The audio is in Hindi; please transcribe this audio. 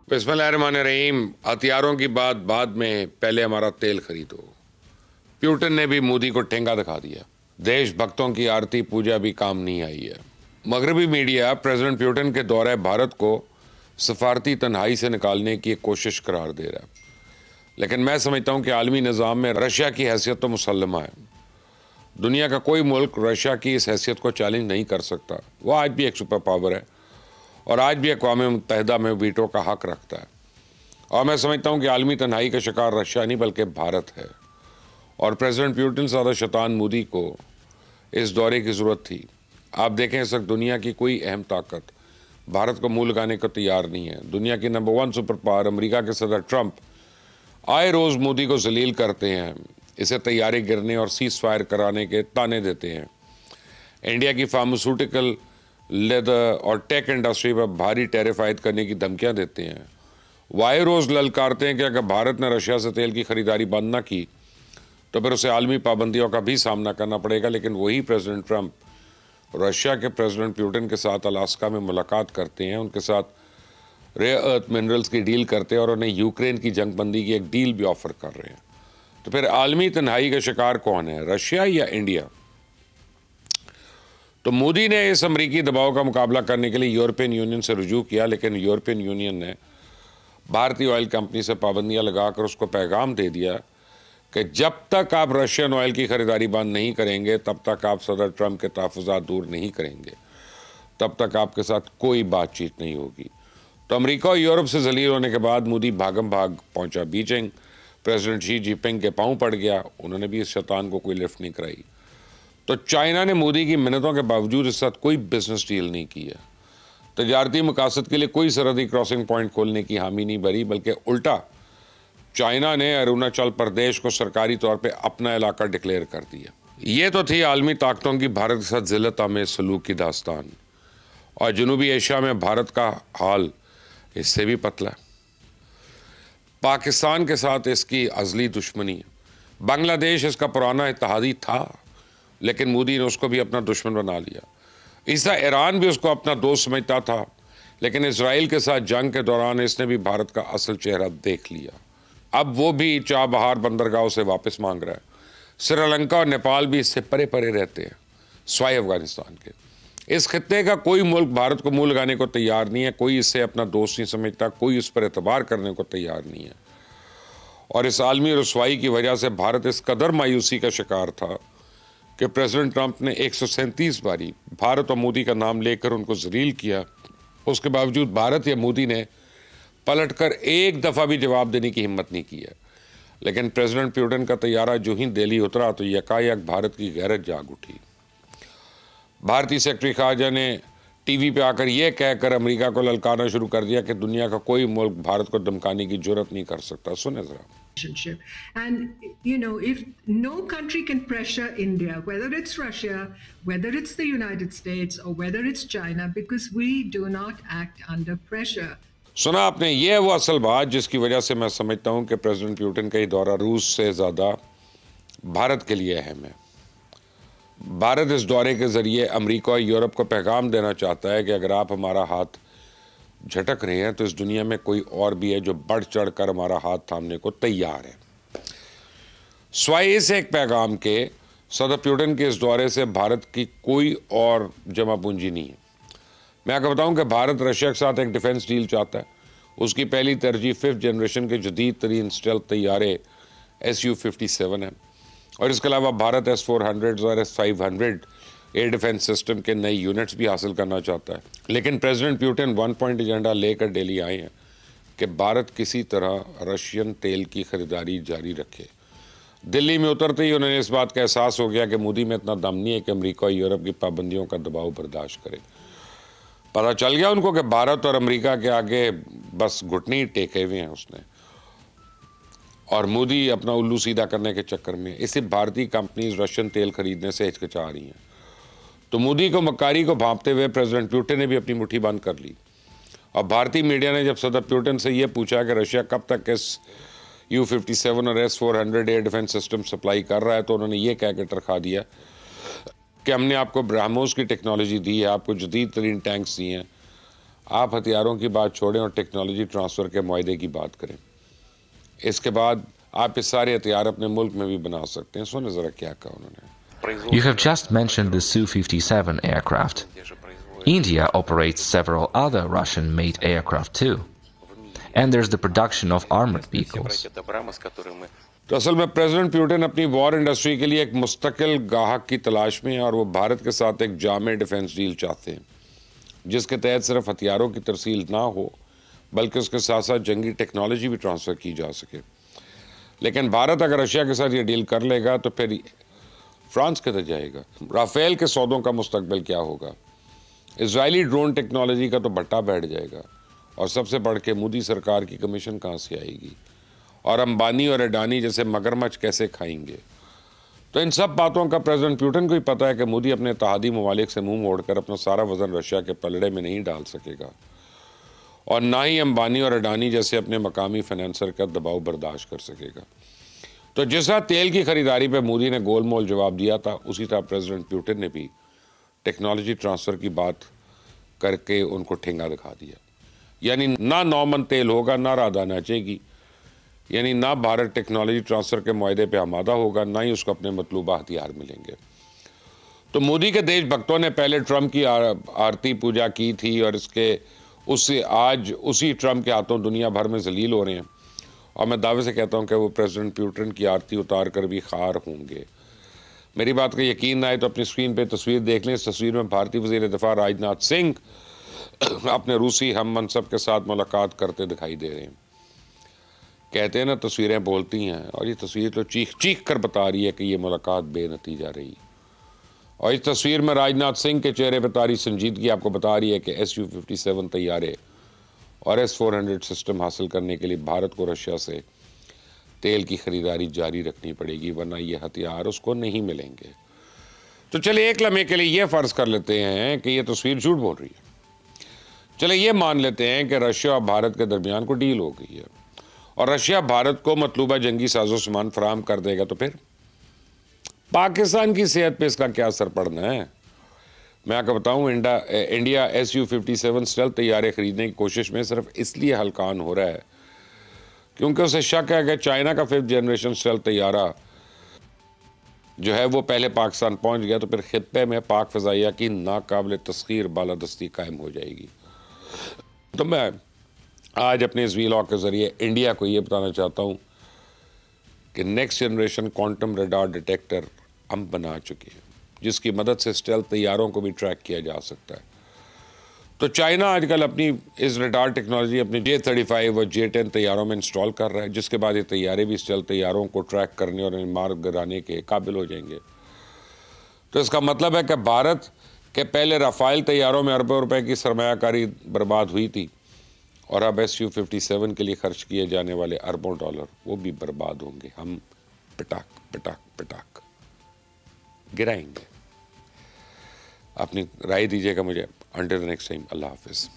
बिस्मिल्लाहिर्रहमानिर्रहीम। हथियारों की बात बाद में, पहले हमारा तेल खरीदो। प्यूटन ने भी मोदी को ठेंगा दिखा दिया। देशभक्तों की आरती पूजा भी काम नहीं आई है। मगरबी मीडिया प्रेसिडेंट प्यूटन के दौरे भारत को सफारती तन्हाई से निकालने की एक कोशिश करार दे रहा है, लेकिन मैं समझता हूं कि आलमी निज़ाम में रशिया की हैसियत तो मुसल्लमा है। दुनिया का कोई मुल्क रशिया की इस हैसियत को चैलेंज नहीं कर सकता। वह आज भी एक सुपर पावर है और आज भी अक़वाम मुत्तहिदा में वीटो का हक रखता है। और मैं समझता हूं कि आलमी तन्हाई का शिकार रशिया नहीं बल्कि भारत है, और प्रेसिडेंट प्यूटन ज़्यादा शैतान मोदी को इस दौरे की ज़रूरत थी। आप देखें, इस वक्त दुनिया की कोई अहम ताकत भारत को मुँह लगाने को तैयार नहीं है। दुनिया की नंबर 1 सुपर पावर अमरीका के सदर ट्रंप आए रोज़ मोदी को जलील करते हैं, इसे तैयारी गिरने और सीज फायर कराने के ताने देते हैं। इंडिया की फार्मास्यूटिकल, लेदर और टेक इंडस्ट्री पर भारी टैरिफ आयद करने की धमकियां देते हैं। वाई रोज़ ललकारते हैं कि अगर भारत ने रशिया से तेल की खरीदारी बंद न की तो फिर उसे आलमी पाबंदियों का भी सामना करना पड़ेगा। लेकिन वही प्रेसिडेंट ट्रंप रशिया के प्रेसिडेंट प्यूटन के साथ अलास्का में मुलाकात करते हैं, उनके साथ रेयर अर्थ मिनरल्स की डील करते हैं और उन्हें यूक्रेन की जंगबंदी की एक डील भी ऑफर कर रहे हैं। तो फिर आलमी तन्हाई का शिकार कौन है, रशिया या इंडिया? तो मोदी ने इस अमरीकी दबाव का मुकाबला करने के लिए यूरोपियन यूनियन से रुजू किया, लेकिन यूरोपियन यूनियन ने भारतीय ऑयल कंपनी से पाबंदियां लगाकर उसको पैगाम दे दिया कि जब तक आप रशियन ऑयल की खरीदारी बंद नहीं करेंगे, तब तक आप सदर ट्रंप के तहफ़्फ़ुज़ात दूर नहीं करेंगे, तब तक आपके साथ कोई बातचीत नहीं होगी। तो अमेरिका और यूरोप से जलील होने के बाद मोदी भागम भाग पहुंचा बीजिंग। प्रेसिडेंट शी जिनपिंग के पांव पड़ गया, उन्होंने भी इस शैतान को कोई लिफ्ट नहीं कराई। तो चाइना ने मोदी की मिन्नतों के बावजूद इस साथ कोई बिजनेस डील नहीं की है। तजारती मकासद के लिए कोई सरहदी क्रॉसिंग पॉइंट खोलने की हामी नहीं भरी, बल्कि उल्टा चाइना ने अरुणाचल प्रदेश को सरकारी तौर पे अपना इलाका डिक्लेयर कर दिया। ये तो थी आलमी ताकतों की भारत के साथ ज़िल्लत आमेज़ सलूक की दास्तान, और जनूबी एशिया में भारत का हाल इससे भी पतला है। पाकिस्तान के साथ इसकी अज़ली दुश्मनी है। बांग्लादेश इसका पुराना इत्तेहादी था, लेकिन मोदी ने उसको भी अपना दुश्मन बना लिया। इसका ईरान भी उसको अपना दोस्त समझता था, लेकिन इजराइल के साथ जंग के दौरान इसने भी भारत का असल चेहरा देख लिया। अब वो भी चाबहार बंदरगाहों से वापस मांग रहा है। श्रीलंका और नेपाल भी इससे परे परे रहते हैं, स्वाय अफगानिस्तान के। इस खित्ते का कोई मुल्क भारत को मुँह लगाने को तैयार नहीं है। कोई इससे अपना दोस्त नहीं समझता, कोई इस पर एतबार करने को तैयार नहीं है। और इस आलमी रसवाई की वजह से भारत इस कदर मायूसी का शिकार था कि प्रेसिडेंट ट्रंप ने 137 बारी भारत और मोदी का नाम लेकर उनको जलील किया। उसके बावजूद भारत या मोदी ने पलटकर एक दफ़ा भी जवाब देने की हिम्मत नहीं की है। लेकिन प्रेसिडेंट प्यूटन का तैयारा जो ही दिल्ली उतरा तो यकायक भारत की गैरत जाग उठी। भारतीय सेक्रेटरी खारजा ने टीवी पे आकर यह कहकर अमेरिका को ललकारना शुरू कर दिया कि दुनिया का कोई मुल्क भारत को धमकाने की जुर्रत नहीं कर सकता। सुने जरा। And if no country can pressure India, whether it's Russia, whether it's the United States, or whether it's China, because we do not act under pressure. सुना आपने, ये है वो असल बात जिसकी वजह से मैं समझता हूं कि प्रेसिडेंट प्यूटन का ये दौरा रूस से ज़्यादा भारत के लिए अहम है। भारत इस दौरे के ज़रिए अमेरिका और यूरोप को पैगाम देना चाहता है कि अगर आप हमारा हाथ झटक रहे हैं तो इस दुनिया में कोई और भी है जो बढ़ चढ़ कर हमारा हाथ थामने को तैयार है। स्वाय इस एक पैगाम के सदर प्यूटन के इस दौरे से भारत की कोई और जमा पूंजी नहीं है। मैं आपको बताऊं कि भारत रशिया के साथ एक डिफेंस डील चाहता है। उसकी पहली तरजीह 5th जनरेशन के जदीद तरीन स्टेल्थ तैयारे Su-57 है, और इसके अलावा भारत S-400 और S-500 एयर डिफेंस सिस्टम के नए यूनिट्स भी हासिल करना चाहता है। लेकिन प्रेसिडेंट प्यूटन 1 पॉइंट एजेंडा लेकर दिल्ली आए हैं कि भारत किसी तरह रशियन तेल की खरीदारी जारी रखे। दिल्ली में उतरते ही उन्हें इस बात का एहसास हो गया कि मोदी में इतना दम नहीं है कि अमेरिका और यूरोप की पाबंदियों का दबाव बर्दाश्त करे। पता चल गया उनको कि भारत और अमेरिका के आगे बस घुटने ही टेके हुए हैं उसने, और मोदी अपना उल्लू सीधा करने के चक्कर में इसी भारतीय कंपनीज रशियन तेल खरीदने से हिचकिचा रही हैं। तो मोदी को मक्कारी को भांपते हुए प्रेसिडेंट प्यूटन ने भी अपनी मुट्ठी बंद कर ली। और भारतीय मीडिया ने जब सदर प्यूटन से यह पूछा कि रशिया कब तक इस U-57 और S-400 air defence system supply कर रहा है, तो उन्होंने ये कह के टरखा दिया कि हमने आपको ब्रह्मोस की टेक्नोलॉजी दी है, आपको जदीद तरीन टैंक्स दिए हैं, आप हथियारों की बात छोड़ें और टेक्नोलॉजी ट्रांसफ़र के मुआहदे की बात करें। इसके बाद आप ये सारे हथियार अपने मुल्क में भी बना सकते हैं। सुने ज़रा क्या कहा उन्होंने। You have just mentioned the Su-57 aircraft. India operates several other Russian-made aircraft too. And there's the production of armored vehicles. तो असल में प्रेसिडेंट प्यूटिन अपनी वॉर इंडस्ट्री के लिए एक मुस्तकिल गाहक की तलाश में है और वो भारत के साथ एक जामे डिफेंस डील चाहते हैं, जिसके तहत सिर्फ हथियारों की तरसील ना हो बल्कि उसके साथ साथ जंगी टेक्नोलॉजी भी ट्रांसफ़र की जा सके। लेकिन भारत अगर रशिया के साथ ये डील कर लेगा तो फिर फ्रांस किधर जाएगा? राफेल के सौदों का मुस्तकबिल क्या होगा? इजरायली ड्रोन टेक्नोलॉजी का तो भट्टा बैठ जाएगा। और सबसे बढ़ के मोदी सरकार की कमीशन कहाँ से आएगी? और अंबानी और अडानी जैसे मगरमच्छ कैसे खाएंगे? तो इन सब बातों का प्रेसिडेंट प्यूटिन को ही पता है कि मोदी अपने इत्तेहादी ममालिक से मुंह मोड़कर अपना सारा वजन रशिया के पलड़े में नहीं डाल सकेगा और ना ही अंबानी और अडानी जैसे अपने मकामी फाइनेंसर का दबाव बर्दाश्त कर सकेगा। तो जिस तरह तेल की खरीदारी पर मोदी ने गोलमोल जवाब दिया था, उसी तरह प्रेसिडेंट प्यूटिन ने भी टेक्नोलॉजी ट्रांसफ़र की बात करके उनको ठेंगा दिखा दिया। यानी ना 9 मन तेल होगा, ना राधा नाचेगी, यानी ना भारत टेक्नोलॉजी ट्रांसफ़र के मुआहदे पे आमादा होगा, ना ही उसको अपने मतलूबा हथियार मिलेंगे। तो मोदी के देशभक्तों ने पहले ट्रंप की आरती पूजा की थी और उससे आज उसी ट्रंप के हाथों दुनिया भर में जलील हो रहे हैं। और मैं दावे से कहता हूं कि वो प्रेसिडेंट प्यूटिन की आरती उतार कर भी खार होंगे। मेरी बात का यकीन ना आए तो अपनी स्क्रीन पे तस्वीर देख लें। इस तस्वीर में भारतीय वज़ीर दिफा राजनाथ सिंह अपने रूसी हम मनसब के साथ मुलाकात करते दिखाई दे रहे हैं। कहते हैं ना, तस्वीरें बोलती हैं, और ये तस्वीर तो चीख चीख कर बता रही है कि ये मुलाकात बेनतीजा रही। और इस तस्वीर में राजनाथ सिंह के चेहरे पर तारी संजीदगी आपको बता रही है कि Su-57 तैयारे और S-400 सिस्टम हासिल करने के लिए भारत को रशिया से तेल की खरीदारी जारी रखनी पड़ेगी, वरना ये हथियार उसको नहीं मिलेंगे। तो चलिए एक लम्हे के लिए ये फ़र्ज़ कर लेते हैं कि ये तस्वीर झूठ बोल रही है। चले ये मान लेते हैं कि रशिया और भारत के दरमियान को डील हो गई है और रशिया भारत को मतलूबा जंगी साजो सामान फराहम कर देगा, तो फिर पाकिस्तान की सेहत पे इसका क्या असर पड़ना है? मैं आपको बताऊं, इंडिया Su-57 स्टेल्थ तैयारे खरीदने की कोशिश में सिर्फ इसलिए हलकान हो रहा है क्योंकि उसे शक है कि चाइना का 5th जनरेशन स्टेल्थ तैयारा जो है वो पहले पाकिस्तान पहुंच गया तो फिर खित्ते में पाक फ़ज़ाइया की नाकाबिल तस्खीर बालादस्ती कायम हो जाएगी। तो मैं आज अपने इस वीलॉग के ज़रिए इंडिया को ये बताना चाहता हूँ कि next generation quantum radar detector हम बना चुके हैं, जिसकी मदद से स्टेल्थ तैयारों को भी ट्रैक किया जा सकता है। तो चाइना आजकल अपनी इस रडार टेक्नोलॉजी अपने J-35 और J-10 तैयारों में इंस्टॉल कर रहा है, जिसके बाद ये तैयारे भी स्टेल्थ तैयारों को ट्रैक करने और मार गिराने के काबिल हो जाएंगे। तो इसका मतलब है कि भारत के पहले राफेल तैयारों में अरबों रुपए की सरमायाकारी बर्बाद हुई थी और अब Su-57 के लिए खर्च किए जाने वाले अरबों डॉलर वो भी बर्बाद होंगे। हम पिटाक पिटाक पिटाक गिराएंगे। अपनी राय दीजिएगा मुझे। अंटिल द नेक्स्ट टाइम, अल्लाह हाफिज़।